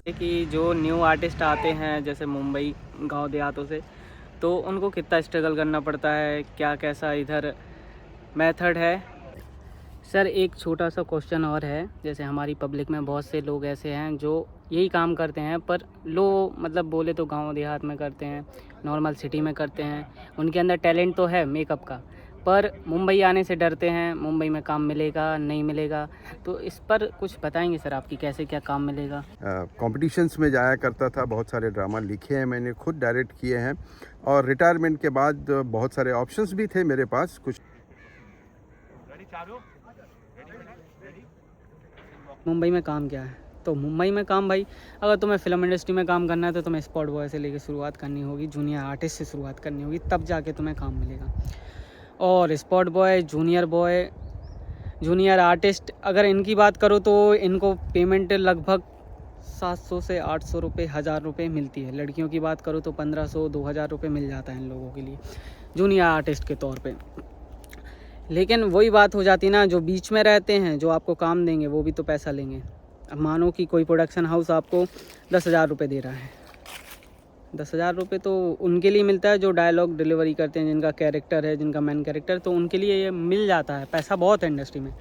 कि जो new artist आते हैं जैसे मुंबई गांव देहातों से, तो उनको कितना स्ट्रगल करना पड़ता है, क्या कैसा इधर मेथड है। सर एक छोटा सा क्वेश्चन और है, जैसे हमारी पब्लिक में बहुत से लोग ऐसे हैं जो यही काम करते हैं, पर लो मतलब बोले तो गांव देहात में करते हैं, नॉर्मल सिटी में करते हैं, उनके अंदर टैलेंट तो है मेकअप का, पर मुंबई आने से डरते हैं, मुंबई में काम मिलेगा नहीं मिलेगा। तो इस पर कुछ बताएंगे सर आपकी कैसे क्या काम मिलेगा। कॉम्पिटिशन्स में जाया करता था, बहुत सारे ड्रामा लिखे हैं मैंने, खुद डायरेक्ट किए हैं, और रिटायरमेंट के बाद बहुत सारे ऑप्शंस भी थे मेरे पास कुछ। मुंबई में काम क्या है, तो मुंबई में काम भाई, अगर तुम्हें फिल्म इंडस्ट्री में काम करना है तो तुम्हें स्पॉट बॉय से लेकर शुरुआत करनी होगी, जूनियर आर्टिस्ट से शुरुआत करनी होगी, तब जाके तुम्हें काम मिलेगा। और स्पॉट बॉय, जूनियर आर्टिस्ट अगर इनकी बात करो तो इनको पेमेंट लगभग 700 से 800 रुपये, 1000 रुपये मिलती है। लड़कियों की बात करो तो 1500 2000 रुपये मिल जाता है इन लोगों के लिए जूनियर आर्टिस्ट के तौर पे। लेकिन वही बात हो जाती है ना, जो बीच में रहते हैं जो आपको काम देंगे वो भी तो पैसा लेंगे। अब मानो कि कोई प्रोडक्शन हाउस आपको 10,000 रुपये दे रहा है, 10,000 रुपये तो उनके लिए मिलता है जो डायलॉग डिलीवरी करते हैं, जिनका कैरेक्टर है, जिनका मेन कैरेक्टर, तो उनके लिए ये मिल जाता है, पैसा बहुत है इंडस्ट्री में।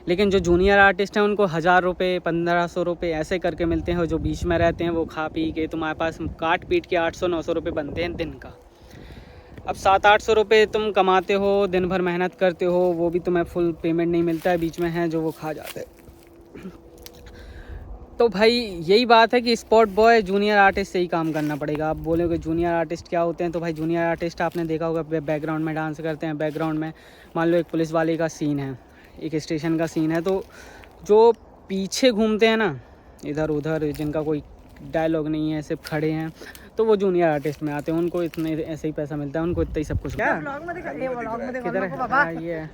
लेकिन जो जूनियर आर्टिस्ट हैं उनको 1000 रुपये 1500 रुपये ऐसे करके मिलते हैं, और जो बीच में रहते हैं वो खा पी के तुम्हारे पास काट पीट के 800-900 रुपये बनते हैं दिन का। अब 700-800 रुपये तुम कमाते हो, दिन भर मेहनत करते हो, वो भी तुम्हें फुल पेमेंट नहीं मिलता है, बीच में हैं जो वो खा जाते हैं। तो भाई यही बात है कि स्पॉट बॉय जूनियर आर्टिस्ट से ही काम करना पड़ेगा। आप बोलोगे जूनियर आर्टिस्ट क्या होते हैं, तो भाई जूनियर आर्टिस्ट आपने देखा होगा बैकग्राउंड में डांस करते हैं। बैकग्राउंड में मान लो एक पुलिस वाले का सीन है, एक स्टेशन का सीन है, तो जो पीछे घूमते हैं ना इधर उधर, जिनका कोई डायलॉग नहीं है, सिर्फ खड़े हैं, तो वो जूनियर आर्टिस्ट में आते हैं। उनको इतने ऐसे ही पैसा मिलता है, उनको इतना ही सब कुछ। क्या किधर है? हाँ, ये है।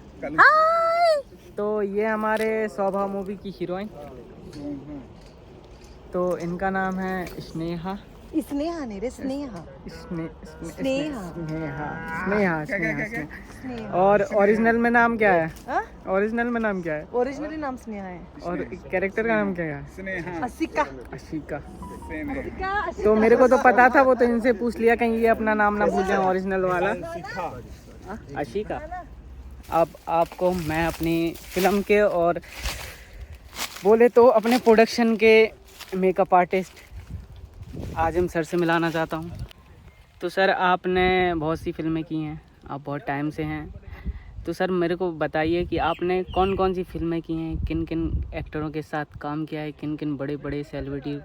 तो ये हमारे स्वभाव मूवी की हीरोइन, तो इनका नाम है स्नेहा। स्नेहा नहीं रे, स्नेहा। और ओरिजिनल में नाम क्या है? ओरिजिनल में नाम क्या है? ओरिजिनली नाम स्नेहा है। और कैरेक्टर का नाम क्या है? असिका। अशिका। तो मेरे को तो पता था, वो तो इनसे पूछ लिया कहीं ये अपना नाम ना भूल जाए ओरिजिनल वाला। अशिका। अब आपको मैं अपनी फिल्म के और बोले तो अपने प्रोडक्शन के मेकअप आर्टिस्ट आजम सर से मिलाना चाहता हूँ। तो सर आपने बहुत सी फिल्में की हैं, आप बहुत टाइम से हैं, तो सर मेरे को बताइए कि आपने कौन कौन सी फिल्में की हैं, किन किन एक्टरों के साथ काम किया है, किन किन बड़े बड़े सेलिब्रिटी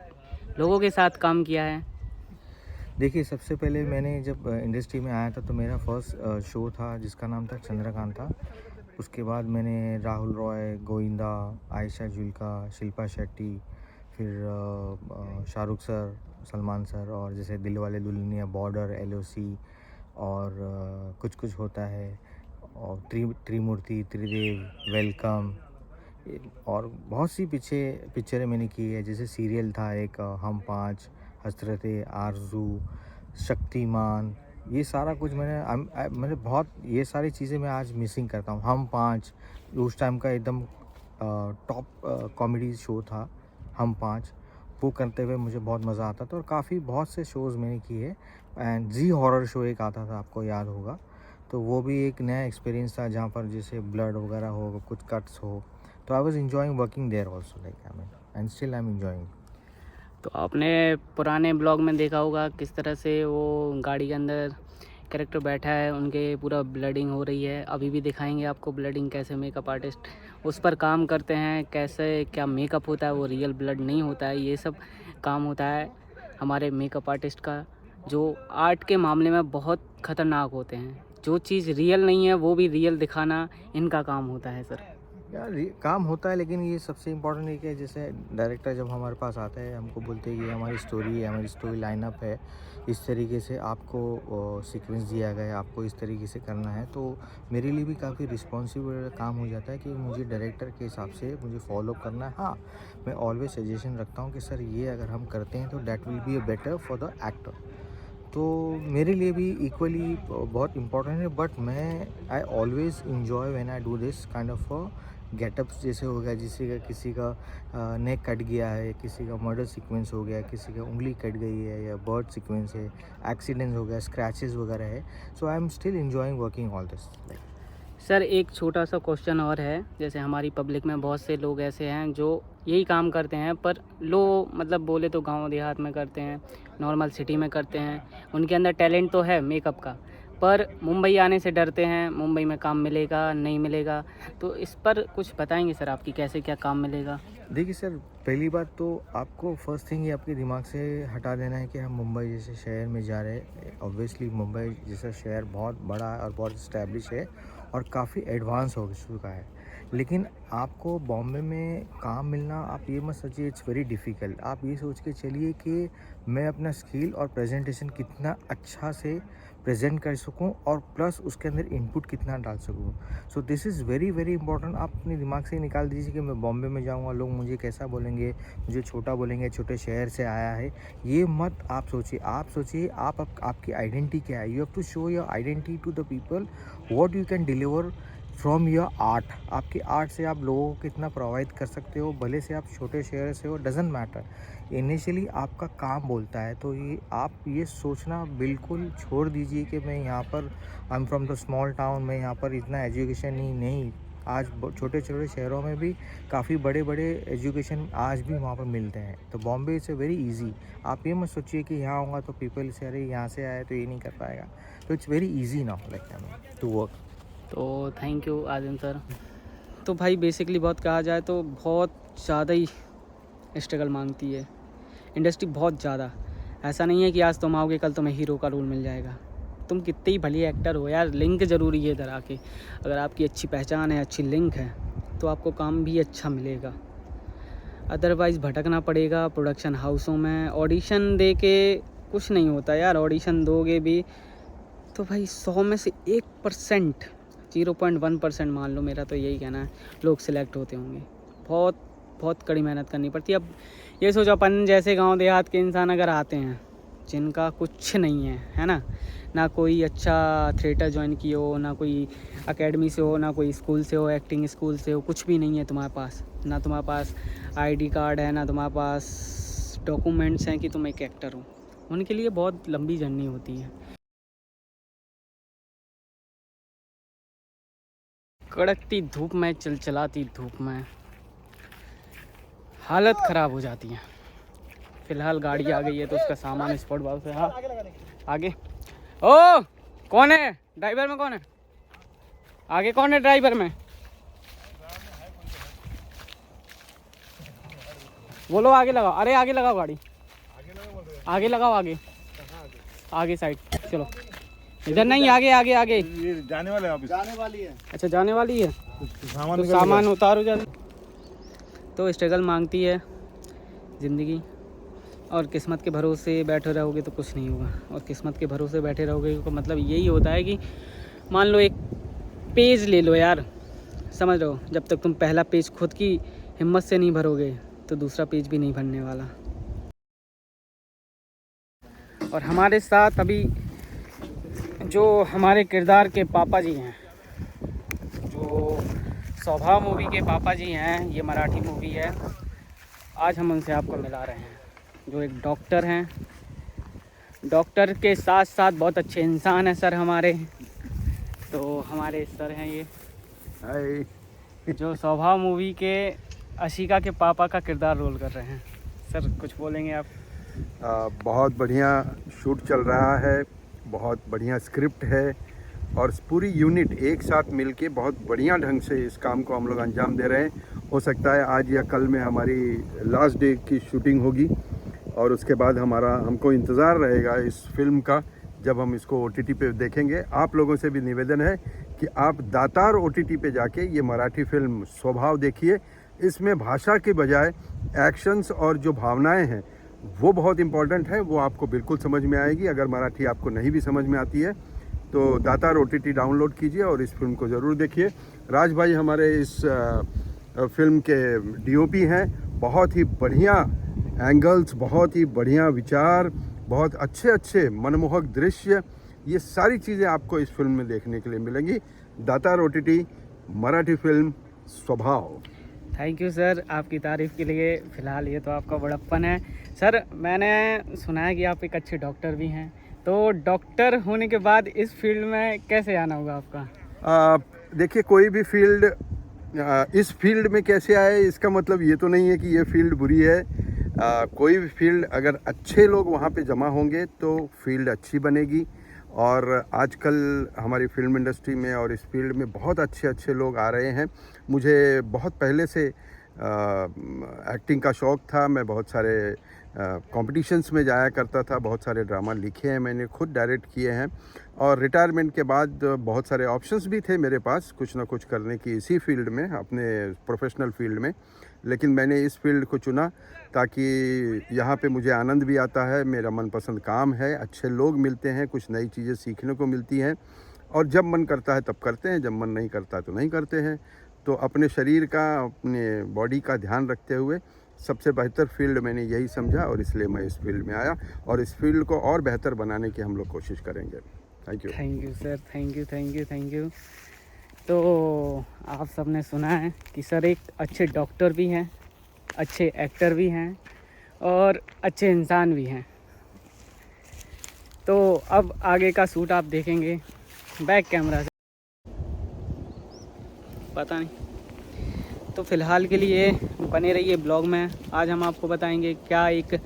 लोगों के साथ काम किया है। देखिए, सबसे पहले मैंने जब इंडस्ट्री में आया था तो मेरा फर्स्ट शो था जिसका नाम था चंद्रकांत था। उसके बाद मैंने राहुल रॉय, गोविंदा, आयशा जुल्का, शिल्पा शेट्टी, फिर शाहरुख सर, सलमान सर, और जैसे दिलवाले दुल्हनिया, बॉर्डर, LOC, और कुछ कुछ होता है, और त्रिमूर्ति, त्रिदेव, वेलकम, और बहुत सी पिक्चरें मैंने की है। जैसे सीरियल था एक, हम पाँच, हसरते आरज़ू, शक्तिमान, ये सारा कुछ मैंने बहुत, ये सारी चीज़ें मैं आज मिसिंग करता हूँ। हम पाँच उस टाइम का एकदम टॉप कॉमेडी शो था, हम पाँच, वो करते हुए मुझे बहुत मज़ा आता था। और काफ़ी बहुत से शोज़ मैंने किए। एंड जी हॉरर शो एक आता था, आपको याद होगा, तो वो भी एक नया एक्सपीरियंस था, जहाँ पर जैसे ब्लड वगैरह हो, कुछ कट्स हो, तो I was enjoying working there also, like I mean, and still I am enjoying. तो आपने पुराने ब्लॉग में देखा होगा किस तरह से वो गाड़ी के अंदर कैरेक्टर बैठा है, उनके पूरा ब्लडिंग हो रही है। अभी भी दिखाएंगे आपको ब्लडिंग कैसे मेकअप आर्टिस्ट उस पर काम करते हैं, कैसे क्या मेकअप होता है, वो रियल ब्लड नहीं होता है, ये सब काम होता है हमारे मेकअप आर्टिस्ट का, जो आर्ट के मामले में बहुत ख़तरनाक होते हैं। जो चीज़ रियल नहीं है वो भी रियल दिखाना इनका काम होता है सर। यार काम होता है, लेकिन ये सबसे इम्पोर्टेंट है कि जैसे डायरेक्टर जब हमारे पास आता है, हमको बोलते हैं कि ये हमारी स्टोरी है, हमारी स्टोरी लाइनअप है, इस तरीके से आपको सीक्वेंस दिया गया है, आपको इस तरीके से करना है, तो मेरे लिए भी काफ़ी रिस्पॉन्सिबल काम हो जाता है कि मुझे डायरेक्टर के हिसाब से मुझे फॉलो करना है। हाँ, मैं ऑलवेज सजेशन रखता हूँ कि सर ये अगर हम करते हैं तो that will be a better for the actor, तो मेरे लिए भी इक्वली बहुत इम्पोर्टेंट है। बट मैं I always enjoy when I do this kind of getups जैसे हो गया, किसी का नेक कट गया है, किसी का मर्डर सीक्वेंस हो गया, किसी का उंगली कट गई है या बर्ड सीक्वेंस है, एक्सीडेंट्स हो गया, स्क्रैचेस वगैरह है. So I am still enjoying working all this. Sir एक छोटा सा क्वेश्चन और है, जैसे हमारी पब्लिक में बहुत से लोग ऐसे हैं जो यही काम करते हैं, पर लो मतलब बोले तो गांव देहात में करते हैं, नॉर्मल सिटी में करते हैं, उनके अंदर टैलेंट तो है मेकअप का, पर मुंबई आने से डरते हैं, मुंबई में काम मिलेगा नहीं मिलेगा, तो इस पर कुछ बताएंगे सर आपकी कैसे क्या काम मिलेगा? देखिए सर, पहली बात तो आपको फर्स्ट थिंग ये आपके दिमाग से हटा देना है कि हम मुंबई जैसे शहर में जा रहे हैं. ऑब्वियसली मुंबई जैसा शहर बहुत बड़ा है और बहुत इस्टेब्लिश है और काफ़ी एडवांस हो चुका है. लेकिन आपको बॉम्बे में काम मिलना, आप ये मत सोचिए इट्स वेरी डिफ़िकल्ट. आप ये सोच के चलिए कि मैं अपना स्किल और प्रेजेंटेशन कितना अच्छा से प्रेजेंट कर सकूं और प्लस उसके अंदर इनपुट कितना डाल सकूं. So this is very very important. आप अपने दिमाग से निकाल दीजिए कि मैं बॉम्बे में जाऊंगा, लोग मुझे कैसा बोलेंगे, मुझे छोटा बोलेंगे, छोटे शहर से आया है. ये मत आप सोचिए. आप सोचिए आपकी आइडेंटिटी क्या है. You have to show your identity to the people, what you can deliver from your art. आपके आर्ट से आप लोगों को कितना प्रोवाइड कर सकते हो, भले से आप छोटे शहर से हो, डजेंट मैटर. इनिशियली आपका काम बोलता है. तो ये आप ये सोचना बिल्कुल छोड़ दीजिए कि मैं यहाँ पर I am from the small town, मैं यहाँ पर इतना एजुकेशन नहीं. आज छोटे छोटे शहरों में भी काफ़ी बड़े बड़े एजुकेशन आज भी वहाँ पर मिलते हैं. तो बॉम्बे इज़ वेरी ईजी. आप ये मत सोचिए कि यहाँ आऊँगा तो पीपल से अरे यहाँ से आए तो ये नहीं कर पाएगा. तो it's very easy now like to work. तो थैंक यू आदिम सर. तो भाई बेसिकली बहुत कहा जाए तो बहुत ज़्यादा ही स्ट्रगल मांगती है इंडस्ट्री, बहुत ज़्यादा. ऐसा नहीं है कि आज तुम आओगे कल तुम्हें हीरो का रोल मिल जाएगा. तुम कितने ही भली एक्टर हो यार, लिंक ज़रूरी है इधर आके. अगर आपकी अच्छी पहचान है, अच्छी लिंक है, तो आपको काम भी अच्छा मिलेगा. अदरवाइज़ भटकना पड़ेगा प्रोडक्शन हाउसों में. ऑडिशन दे के कुछ नहीं होता यार. ऑडिशन दोगे भी तो भाई 100 में से 1%, 0.1% मान लो, मेरा तो यही कहना है, लोग सिलेक्ट होते होंगे. बहुत बहुत कड़ी मेहनत करनी पड़ती है. अब ये सोचो अपन जैसे गांव देहात के इंसान अगर आते हैं जिनका कुछ नहीं है ना कोई अच्छा थिएटर ज्वाइन किए हो, ना कोई एकेडमी से हो, ना कोई स्कूल से हो, एक्टिंग स्कूल से हो, कुछ भी नहीं है तुम्हारे पास, ना तुम्हारे पास आईडी कार्ड है, ना तुम्हारे पास डॉक्यूमेंट्स हैं कि तुम एक एक्टर हो, उनके लिए बहुत लंबी जर्नी होती है. कड़कती धूप में, चिलचिलाती धूप में हालत ख़राब हो जाती है. फ़िलहाल गाड़ी आ गई है तो उसका सामान स्पॉट बाउस है. हाँ आगे. ओ कौन है ड्राइवर में, कौन है आगे, कौन है ड्राइवर में? बोलो आगे लगाओ. अरे आगे लगाओ गाड़ी, आगे लगाओ, आगे साइड. चलो इधर नहीं, आगे आगे आगे. ये जाने वाले ऑफिस जाने वाली है. अच्छा जाने वाली है सामान तो सामान उतारो जल्दी. तो स्ट्रगल मांगती है ज़िंदगी, और किस्मत के भरोसे बैठे रहोगे तो कुछ नहीं होगा. और किस्मत के भरोसे बैठे रहोगे तो मतलब यही होता है कि मान लो एक पेज ले लो यार, समझ रहे हो, जब तक तुम पहला पेज खुद की हिम्मत से नहीं भरोगे तो दूसरा पेज भी नहीं भरने वाला. और हमारे साथ अभी जो हमारे किरदार के पापा जी हैं, जो स्वभाव मूवी के पापा जी हैं, ये मराठी मूवी है, आज हम उनसे आपको मिला रहे हैं, जो एक डॉक्टर हैं. डॉक्टर के साथ साथ बहुत अच्छे इंसान हैं सर हमारे. तो हमारे सर हैं ये, हाय. जो स्वभाव मूवी के अशिका के पापा का किरदार रोल कर रहे हैं. सर कुछ बोलेंगे आप? बहुत बढ़िया शूट चल रहा है, बहुत बढ़िया स्क्रिप्ट है और पूरी यूनिट एक साथ मिलके बहुत बढ़िया ढंग से इस काम को हम लोग अंजाम दे रहे हैं. हो सकता है आज या कल में हमारी लास्ट डे की शूटिंग होगी और उसके बाद हमको इंतज़ार रहेगा इस फिल्म का, जब हम इसको OTT पे देखेंगे. आप लोगों से भी निवेदन है कि आप दातार OTT पे जाके ये मराठी फिल्म स्वभाव देखिए. इसमें भाषा के बजाय एक्शंस और जो भावनाएं हैं वो बहुत इम्पॉर्टेंट है, वो आपको बिल्कुल समझ में आएगी. अगर मराठी आपको नहीं भी समझ में आती है तो दातार OTT डाउनलोड कीजिए और इस फिल्म को ज़रूर देखिए. राज भाई हमारे इस फिल्म के DOP हैं. बहुत ही बढ़िया एंगल्स, बहुत ही बढ़िया विचार, बहुत अच्छे मनमोहक दृश्य, ये सारी चीज़ें आपको इस फिल्म में देखने के लिए मिलेंगी. दातार OTT मराठी फिल्म स्वभाव। थैंक यू सर आपकी तारीफ़ के लिए। फ़िलहाल ये तो आपका बड़प्पन है सर। मैंने सुना है कि आप एक अच्छे डॉक्टर भी हैं, तो डॉक्टर होने के बाद इस फील्ड में कैसे आना होगा आपका? देखिए, कोई भी फील्ड इस फील्ड में कैसे आए इसका मतलब ये तो नहीं है कि ये फील्ड बुरी है। कोई भी फील्ड अगर अच्छे लोग वहाँ पे जमा होंगे तो फील्ड अच्छी बनेगी। और आजकल हमारी फिल्म इंडस्ट्री में और इस फील्ड में बहुत अच्छे अच्छे लोग आ रहे हैं। मुझे बहुत पहले से एक्टिंग का शौक़ था। मैं बहुत सारे कॉम्पिटिशन्स में जाया करता था, बहुत सारे ड्रामा लिखे हैं, मैंने खुद डायरेक्ट किए हैं। और रिटायरमेंट के बाद बहुत सारे ऑप्शंस भी थे मेरे पास कुछ ना कुछ करने की इसी फील्ड में, अपने प्रोफेशनल फील्ड में। लेकिन मैंने इस फील्ड को चुना ताकि यहाँ पे मुझे आनंद भी आता है, मेरा मनपसंद काम है, अच्छे लोग मिलते हैं, कुछ नई चीज़ें सीखने को मिलती हैं। और जब मन करता है तब करते हैं, जब मन नहीं करता तो नहीं करते हैं। तो अपने शरीर का, अपने बॉडी का ध्यान रखते हुए सबसे बेहतर फील्ड मैंने यही समझा और इसलिए मैं इस फील्ड में आया और इस फील्ड को और बेहतर बनाने की हम लोग कोशिश करेंगे। Thank you. Thank you sir, thank you thank you thank you. तो आप सबने सुना है कि सर एक अच्छे डॉक्टर भी हैं, अच्छे एक्टर भी हैं और अच्छे इंसान भी हैं। तो अब आगे का शूट आप देखेंगे बैक कैमरा से, पता नहीं। तो फ़िलहाल के लिए बने रहिए ब्लॉग में। आज हम आपको बताएंगे क्या एक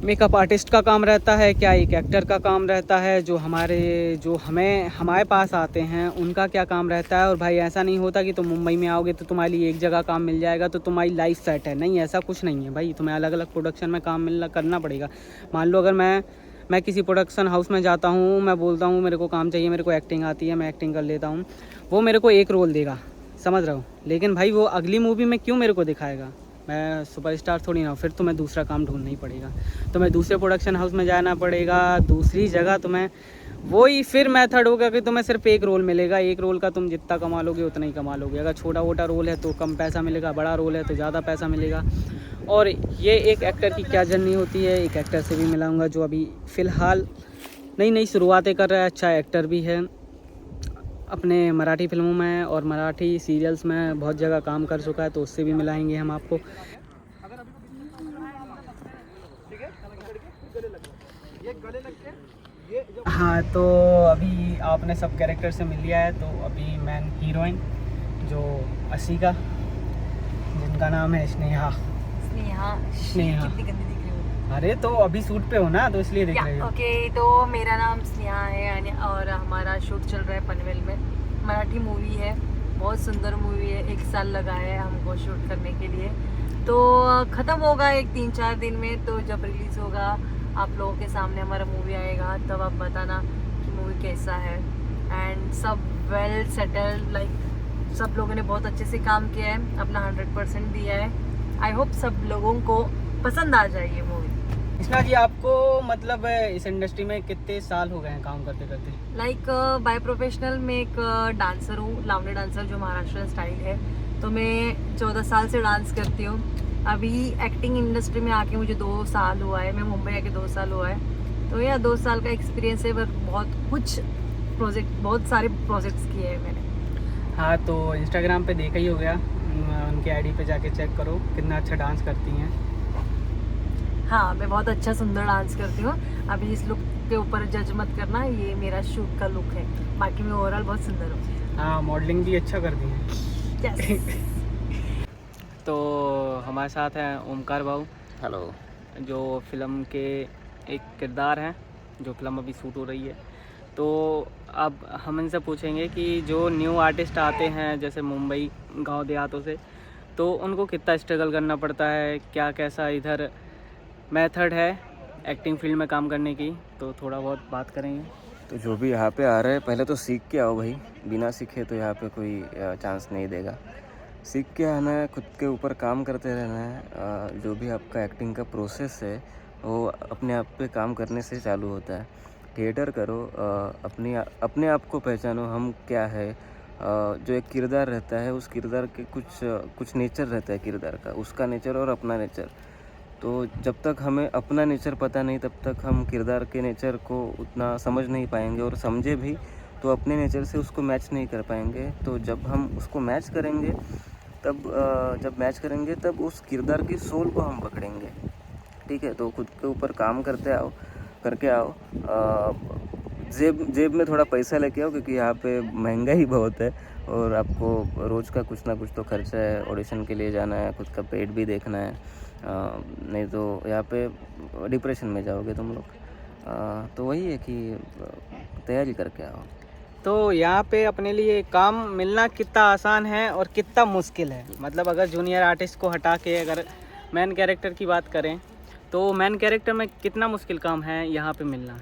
मेकअप आर्टिस्ट का काम रहता है, क्या एक एक्टर का काम रहता है, जो हमारे पास आते हैं उनका क्या काम रहता है। और भाई ऐसा नहीं होता कि तुम मुंबई में आओगे तो तुम्हारे लिए एक जगह काम मिल जाएगा तो तुम्हारी लाइफ सेट है। नहीं, ऐसा कुछ नहीं है भाई, तुम्हें अलग अलग प्रोडक्शन में काम करना पड़ेगा। मान लो अगर मैं किसी प्रोडक्शन हाउस में जाता हूँ, मैं बोलता हूँ मेरे को काम चाहिए, मेरे को एक्टिंग आती है, मैं एक्टिंग कर लेता हूँ, वो मेरे को एक रोल देगा, समझ रहे हो। लेकिन भाई वो अगली मूवी में क्यों मेरे को दिखाएगा? मैं सुपरस्टार थोड़ी ना हूँ। फिर तुम्हें दूसरा काम ढूंढना ही पड़ेगा, तुम्हें दूसरे प्रोडक्शन हाउस में जाना पड़ेगा, दूसरी जगह। तुम्हें वही फिर मेथड होगा कि तुम्हें सिर्फ एक रोल मिलेगा, एक रोल का तुम जितना कमा लोगे उतना ही कमा लोगे। अगर छोटा मोटा रोल है तो कम पैसा मिलेगा, बड़ा रोल है तो ज़्यादा पैसा मिलेगा। और ये एक एक्टर की क्या जर्नी होती है, एक एक्टर से भी मिलाऊँगा जो अभी फ़िलहाल नई नई शुरुआतें कर रहा है, अच्छा एक्टर भी है, अपने मराठी फिल्मों में और मराठी सीरियल्स में बहुत जगह काम कर चुका है, तो उससे भी मिलाएंगे हम आपको। हाँ, तो अभी आपने सब कैरेक्टर से मिल लिया है। तो अभी मेन हीरोइन जो असीका, जिनका नाम है स्नेहा। स्नेहा। स्नेहा। कितनी गंदी दिख रही हूँ। अरे तो अभी शूट पे हो ना, तो इसलिए देख रहे हो। ओके, तो मेरा नाम स्नेहा है और हमारा शूट चल रहा है पनवेल में। मराठी मूवी है, बहुत सुंदर मूवी है। 1 साल लगा है हमको शूट करने के लिए। तो ख़त्म होगा एक 3-4 दिन में। तो जब रिलीज़ होगा आप लोगों के सामने हमारा मूवी आएगा, तब आप बताना कि मूवी कैसा है। एंड सब वेल सेटल्ड, लाइक सब लोगों ने बहुत अच्छे से काम किया है, अपना 100% दिया है। आई होप सब लोगों को पसंद आ जाए ये मूवी। कृष्णा जी, आपको मतलब इस इंडस्ट्री में कितने साल हो गए हैं काम करते करते? लाइक बाय प्रोफेशनल मैं एक डांसर हूँ, लावणी डांसर, जो महाराष्ट्र स्टाइल है। तो मैं 14 साल से डांस करती हूँ। अभी एक्टिंग इंडस्ट्री में आके मुझे 2 साल हुआ है, मैं मुंबई आके 2 साल हुआ है। तो यह 2 साल का एक्सपीरियंस है, पर बहुत सारे प्रोजेक्ट्स किए हैं मैंने। हाँ, तो इंस्टाग्राम पे देखा ही हो गया, उनके आईडी पे जाके चेक करो कितना अच्छा डांस करती हैं। हाँ, मैं बहुत अच्छा सुंदर डांस करती हूँ। अभी इस लुक के ऊपर जज मत करना, ये मेरा शूट का लुक है, बाकी मैं ओवरऑल बहुत सुंदर हूँ। हाँ, मॉडलिंग भी अच्छा करती हैं। Yes. तो हमारे साथ हैं ओमकार भाऊ, हेलो। जो फिल्म के एक किरदार हैं, जो फिल्म अभी शूट हो रही है। तो अब हम इनसे पूछेंगे कि जो न्यू आर्टिस्ट आते हैं जैसे मुंबई गांव देहातों से, तो उनको कितना स्ट्रगल करना पड़ता है, क्या कैसा इधर मेथड है एक्टिंग फील्ड में काम करने की। तो थोड़ा बहुत बात करेंगे। तो जो भी यहाँ पे आ रहे हैं पहले तो सीख के आओ भाई, बिना सीखे तो यहाँ पे कोई चांस नहीं देगा। सीख के आना है, खुद के ऊपर काम करते रहना है। जो भी आपका एक्टिंग का प्रोसेस है वो अपने आप पे काम करने से चालू होता है। थिएटर करो, अपने आप को पहचानो हम क्या है। जो एक किरदार रहता है उस किरदार के कुछ नेचर रहता है किरदार का, उसका नेचर और अपना नेचर। तो जब तक हमें अपना नेचर पता नहीं तब तक हम किरदार के नेचर को उतना समझ नहीं पाएंगे, और समझे भी तो अपने नेचर से उसको मैच नहीं कर पाएंगे। तो जब हम उसको मैच करेंगे तब उस किरदार की सोल को हम पकड़ेंगे। ठीक है, तो खुद के ऊपर काम करके आओ। जेब में थोड़ा पैसा लेके आओ, क्योंकि यहाँ पे महंगाई बहुत है और आपको रोज़ का कुछ ना कुछ तो खर्चा है। ऑडिशन के लिए जाना है, खुद का पेट भी देखना है, नहीं तो यहाँ पे डिप्रेशन में जाओगे तुम लोग। तो वही है कि तैयारी करके आओ। तो यहाँ पे अपने लिए काम मिलना कितना आसान है और कितना मुश्किल है? मतलब अगर जूनियर आर्टिस्ट को हटा के अगर मेन कैरेक्टर की बात करें तो मेन कैरेक्टर में कितना मुश्किल काम है यहाँ पे मिलना?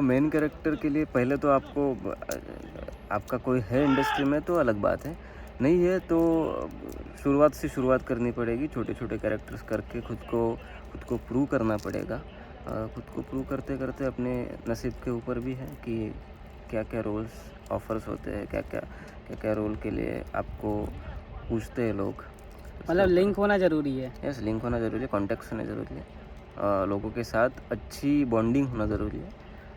मेन कैरेक्टर के लिए पहले तो आपका कोई है इंडस्ट्री में तो अलग बात है, नहीं है तो शुरुआत करनी पड़ेगी। छोटे छोटे कैरेक्टर्स करके खुद को प्रूव करना पड़ेगा। खुद को प्रूव करते करते अपने नसीब के ऊपर भी है कि क्या क्या रोल्स ऑफर्स होते हैं, क्या क्या रोल के लिए आपको पूछते हैं लोग। मतलब लिंक होना ज़रूरी है। यस, लिंक होना ज़रूरी है, कॉन्टेक्ट्स होना ज़रूरी है, लोगों के साथ अच्छी बॉन्डिंग होना ज़रूरी है,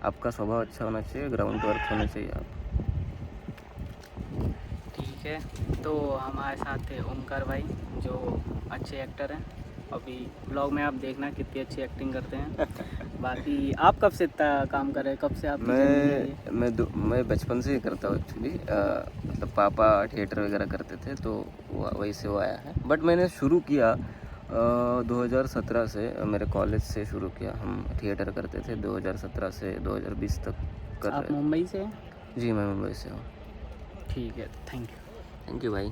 आपका स्वभाव अच्छा होना चाहिए, ग्राउंड वर्क होना चाहिए आप। ठीक है, तो हमारे साथ थे ओमकार भाई जो अच्छे एक्टर हैं। अभी ब्लॉग में आप देखना कितनी अच्छी एक्टिंग करते हैं। बाकी आप कब से इतना काम कर रहे हैं, कब से आप? मैं बचपन से ही करता हूँ एक्चुअली। मतलब पापा थिएटर वगैरह करते थे तो वही से वो आया है। बट मैंने शुरू किया 2017 से, मेरे कॉलेज से शुरू किया। हम थिएटर करते थे 2017 से 2020 तक कर रहे आप थे। मुंबई से हैं? जी, मैं मुंबई से हूँ। ठीक है, थैंक यू थैंक यू भाई।